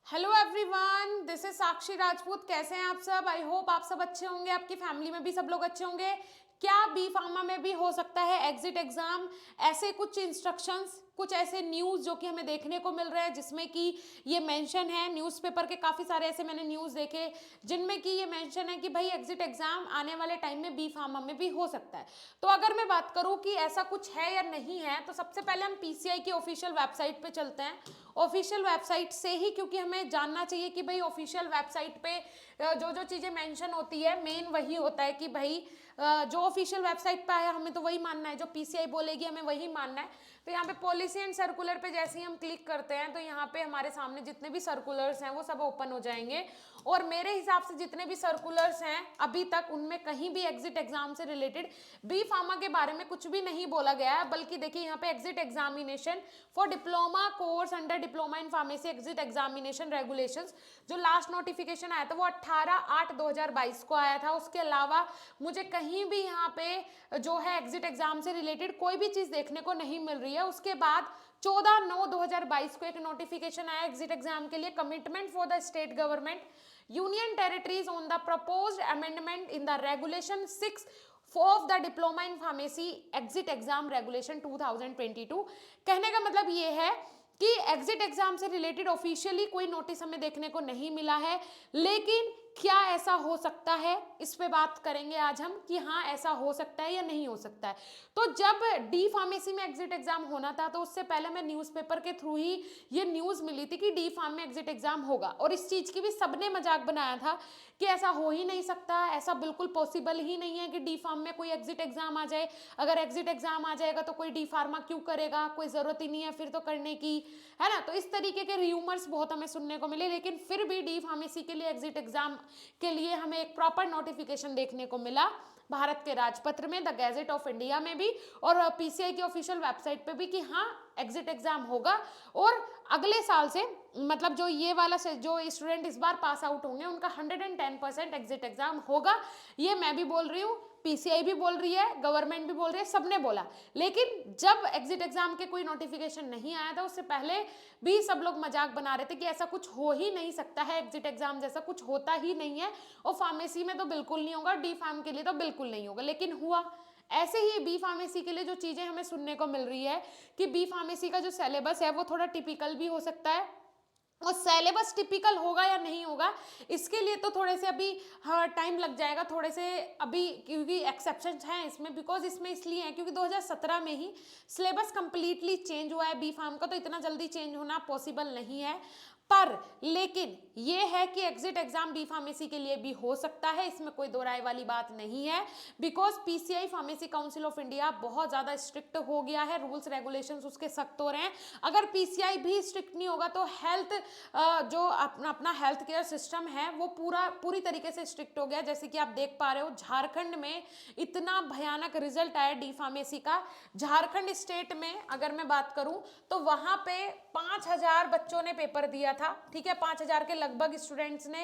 Hello everyone, this is साक्षी राजपूत। कैसे हैं आप सब? आई होप आप सब अच्छे होंगे, आपकी फैमिली में भी सब लोग अच्छे होंगे। क्या बी फार्मा में भी हो सकता है एग्जिट एग्जाम? ऐसे कुछ इंस्ट्रक्शंस, कुछ ऐसे न्यूज़ जो कि हमें देखने को मिल रहे हैं जिसमें कि ये मेंशन है, न्यूज़पेपर के काफ़ी सारे ऐसे मैंने न्यूज़ देखे जिनमें कि ये मेंशन है कि भाई एग्जिट एग्जाम आने वाले टाइम में बी फार्मा में भी हो सकता है। तो अगर मैं बात करूं कि ऐसा कुछ है या नहीं है, तो सबसे पहले हम पीसीआई की ऑफिशियल वेबसाइट पे चलते हैं। ऑफिशियल वेबसाइट से ही, क्योंकि हमें जानना चाहिए कि भाई ऑफिशियल वेबसाइट पे जो जो चीज़ें मेंशन होती है मेन वही होता है कि भाई जो ऑफिशियल वेबसाइट पे आया हमें तो वही मानना है, जो पीसीआई बोलेगी हमें वही मानना है। तो यहाँ पे पॉलिसी एंड सर्कुलर पे जैसे ही हम क्लिक करते हैं तो यहाँ पे हमारे सामने जितने भी सर्कुलर्स हैं वो सब ओपन हो जाएंगे। और मेरे हिसाब से जितने भी सर्कुलर्स हैं अभी तक उनमें कहीं भी एग्जिट एग्जाम से रिलेटेड बी फार्मा के बारे में कुछ भी नहीं बोला गया है। बल्कि देखिए यहाँ पे exit examination for diploma course under diploma in pharmacy exit examination regulations, जो लास्ट नोटिफिकेशन आया था वो 18/8/2022 को आया था। उसके अलावा मुझे कहीं भी यहाँ पे जो है एग्जिट एग्जाम से रिलेटेड कोई भी चीज़ देखने को नहीं मिल रही है। उसके बाद 14/9/2022 को एक नोटिफिकेशन आया एग्जिट एग्जाम के लिए, commitment for the state government union territories on the proposed amendment in the regulation 6 of the diploma in pharmacy exit exam regulation 2022। कहने का मतलब ये है कि एग्जिट एग्जाम से रिलेटेड ऑफिशियली कोई नोटिस हमें देखने को नहीं मिला है, लेकिन क्या ऐसा हो सकता है इस पे बात करेंगे आज हम कि हाँ ऐसा हो सकता है या नहीं हो सकता है। तो जब डी फार्मेसी में एग्जिट एग्जाम होना था तो उससे पहले मैं न्यूज़पेपर के थ्रू ही ये न्यूज़ मिली थी कि डी फार्म में एग्जिट एग्जाम होगा, और इस चीज़ की भी सबने मजाक बनाया था कि ऐसा हो ही नहीं सकता, ऐसा बिल्कुल पॉसिबल ही नहीं है कि डी फार्म में कोई एग्जिट एग्जाम आ जाए। अगर एग्जिट एग्जाम आ जाएगा तो कोई डी फार्मा क्यों करेगा, कोई ज़रूरत ही नहीं है फिर तो करने की, है ना। तो इस तरीके के र्यूमर्स बहुत हमें सुनने को मिले, लेकिन फिर भी डी फार्मेसी के लिए एग्जिट एग्जाम के लिए हमें एक प्रॉपर नोटिफिकेशन देखने को मिला भारत के राजपत्र में, द गैजेट ऑफ इंडिया में भी और पीसीआई की ऑफिशियल वेबसाइट पे भी कि हाँ एग्जिट एग्जाम होगा। और अगले साल से मतलब जो ये वाला से जो स्टूडेंट इस बार पास आउट होंगे उनका 110% एग्जिट एग्जाम होगा। ये मैं भी बोल रही हूँ, पीसीआई भी बोल रही है, गवर्नमेंट भी बोल रही है, सबने बोला। लेकिन जब एग्जिट एग्जाम के कोई नोटिफिकेशन नहीं आया था उससे पहले भी सब लोग मजाक बना रहे थे कि ऐसा कुछ हो ही नहीं सकता है, एग्जिट एग्जाम जैसा कुछ होता ही नहीं है, और फार्मेसी में तो बिल्कुल नहीं होगा, डी फार्म के लिए तो बिल्कुल नहीं होगा। लेकिन हुआ। ऐसे ही बी फार्मेसी के लिए जो चीज़ें हमें सुनने को मिल रही है कि बी फार्मेसी का जो सिलेबस है वो थोड़ा टिपिकल भी हो सकता है, और सिलेबस टिपिकल होगा या नहीं होगा इसके लिए तो थोड़े से अभी हाँ टाइम लग जाएगा थोड़े से अभी, क्योंकि एक्सेप्शंस हैं इसमें, बिकॉज इसमें इसलिए है क्योंकि 2017 में ही सिलेबस कंप्लीटली चेंज हुआ है बी फार्म का, तो इतना जल्दी चेंज होना पॉसिबल नहीं है। पर लेकिन ये है कि एग्जिट एग्जाम बी फार्मेसी के लिए भी हो सकता है, इसमें कोई दो राय वाली बात नहीं है। Because PCI pharmacy council of India बहुत ज़्यादा स्ट्रिक्ट हो गया है, रूल्स रेगुलेशंस उसके सख्त हो रहे हैं। अगर पीसीआई भी स्ट्रिक्ट नहीं होगा तो हेल्थ जो अपना अपना हेल्थ केयर सिस्टम है वो पूरी तरीके से स्ट्रिक्ट हो गया। जैसे कि आप देख पा रहे हो झारखंड में इतना भयानक रिजल्ट आया डी फार्मेसी का। झारखंड स्टेट में अगर मैं बात करूं तो वहां पे 5,000 बच्चों ने पेपर दिया था, ठीक है, 5,000 के लगभग स्टूडेंट्स ने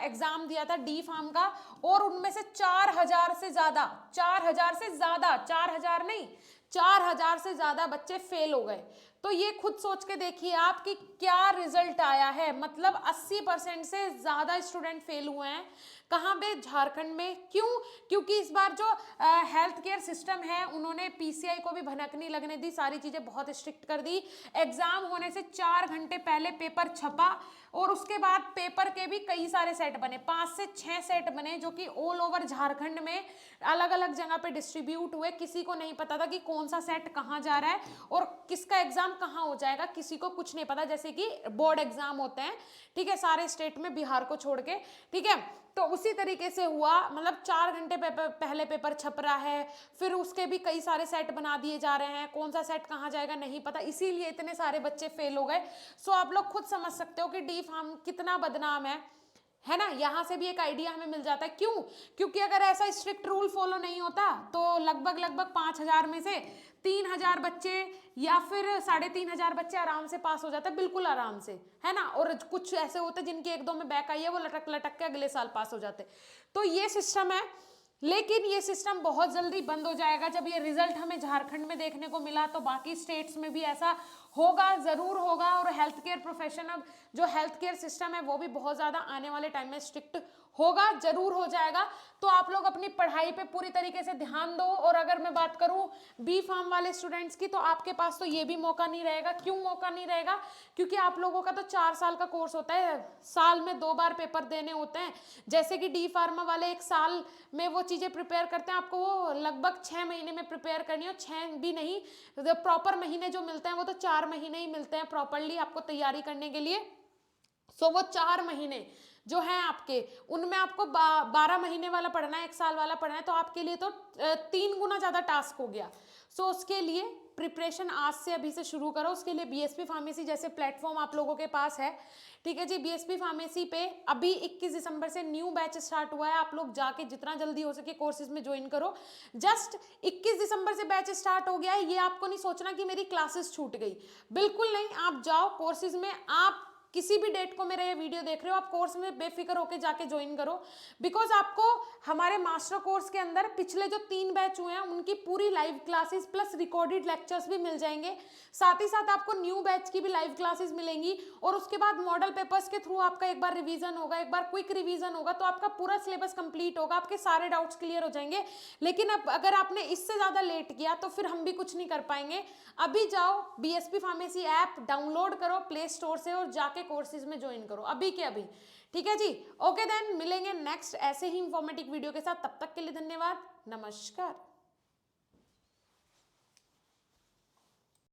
एग्जाम दिया था डी फार्म का, और उनमें से 4,000 से ज्यादा 4,000 नहीं 4,000 से ज्यादा बच्चे फेल हो गए। तो ये खुद सोच के देखिए आप कि क्या रिजल्ट आया है, मतलब 80% से ज्यादा स्टूडेंट फेल हुए हैं। कहाँ पे? झारखंड में। क्यों? क्योंकि इस बार जो हेल्थ केयर सिस्टम है उन्होंने पीसीआई को भी भनक नहीं लगने दी, सारी चीजें बहुत स्ट्रिक्ट कर दी। एग्जाम होने से 4 घंटे पहले पेपर छपा, और उसके बाद पेपर के भी कई सारे सेट बने, 5 से 6 सेट बने जो कि ऑल ओवर झारखंड में अलग अलग जगह पे डिस्ट्रीब्यूट हुए। किसी को नहीं पता था कि कौन सा सेट कहाँ जा रहा है और किसका एग्जाम कहाँ हो जाएगा, किसी को कुछ नहीं पता। जैसे कि बोर्ड एग्जाम होते हैं, ठीक है, सारे स्टेट में बिहार को छोड़ के, ठीक है, तो उसी तरीके से हुआ। मतलब 4 घंटे पहले पेपर छप रहा है, फिर उसके भी कई सारे सेट बना दिए जा रहे हैं, कौन सा सेट कहाँ जाएगा नहीं पता, इसीलिए इतने सारे बच्चे फेल हो गए। सो आप लोग खुद समझ सकते हो कि डी फार्म कितना बदनाम है ना। यहाँ से भी एक आइडिया हमें मिल जाता है। क्यों? क्योंकि अगर ऐसा स्ट्रिक्ट रूल फॉलो नहीं होता तो लगभग 5,000 में से 3,000 बच्चे या फिर 3,500 बच्चे आराम से पास हो जाते हैं, बिल्कुल आराम से, है ना। और कुछ ऐसे होते जिनके 1-2 में बैक आई है वो लटक लटक के अगले साल पास हो जाते। तो ये सिस्टम है। लेकिन ये सिस्टम बहुत जल्दी बंद हो जाएगा। जब ये रिजल्ट हमें झारखंड में देखने को मिला तो बाकी स्टेट्स में भी ऐसा होगा, जरूर होगा। और हेल्थ केयर प्रोफेशन, अब जो हेल्थ केयर सिस्टम है वो भी बहुत ज्यादा आने वाले टाइम में स्ट्रिक्ट होगा, जरूर हो जाएगा। तो आप लोग अपनी पढ़ाई पे पूरी तरीके से ध्यान दो। और अगर मैं बात करूं बी फार्म वाले स्टूडेंट्स की, तो आपके पास तो ये भी मौका नहीं रहेगा। क्यों मौका नहीं रहेगा? क्योंकि आप लोगों का तो 4 साल का कोर्स होता है, साल में 2 बार पेपर देने होते हैं। जैसे कि डी फार्मा वाले 1 साल में वो चीजें प्रिपेयर करते हैं, आपको वो लगभग 6 महीने में प्रिपेयर करनी है। 6 भी नहीं, प्रॉपर महीने जो मिलते हैं वो तो 4 महीने ही मिलते हैं प्रॉपरली आपको तैयारी करने के लिए। सो वो 4 महीने जो है आपके, उनमें आपको 12 महीने वाला पढ़ना है, 1 साल वाला पढ़ना है, तो आपके लिए तो 3 गुना ज्यादा टास्क हो गया। सो उसके लिए प्रिपरेशन आज से अभी से शुरू करो। उसके लिए बीएसपी फार्मेसी जैसे प्लेटफॉर्म आप लोगों के पास है, ठीक है जी। बीएसपी फार्मेसी पे अभी 21 दिसंबर से न्यू बैच स्टार्ट हुआ है। आप लोग जाके जितना जल्दी हो सके कोर्सेज में ज्वाइन करो। जस्ट 21 दिसंबर से बैच स्टार्ट हो गया है, ये आपको नहीं सोचना कि मेरी क्लासेस छूट गई, बिल्कुल नहीं। आप जाओ कोर्सेज में, आप किसी भी डेट को मेरा ये वीडियो देख रहे हो, आप कोर्स में बेफिक्र होकर जाके ज्वाइन करो। बिकॉज आपको हमारे मास्टर कोर्स के अंदर पिछले जो 3 बैच हुए हैं उनकी पूरी live classes plus recorded lectures भी मिल जाएंगे। साथ ही साथ आपको न्यू बैच की भी लाइव क्लासेस मिलेंगी। और उसके बाद मॉडल पेपर्स के थ्रू आपका एक बार रिवीजन होगा, एक बार क्विक रिवीजन होगा, तो आपका पूरा सिलेबस कंप्लीट होगा, आपके सारे डाउट्स क्लियर हो जाएंगे। लेकिन अब अगर आपने इससे ज्यादा लेट किया तो फिर हम भी कुछ नहीं कर पाएंगे। अभी जाओ बीएसपी फार्मेसी ऐप डाउनलोड करो प्ले स्टोर से और जाके कोर्सेज में ज्वाइन करो अभी के अभी, ठीक है जी। ओके देन, मिलेंगे नेक्स्ट ऐसे ही इंफॉर्मेटिव वीडियो के साथ। तब तक के लिए धन्यवाद, नमस्कार।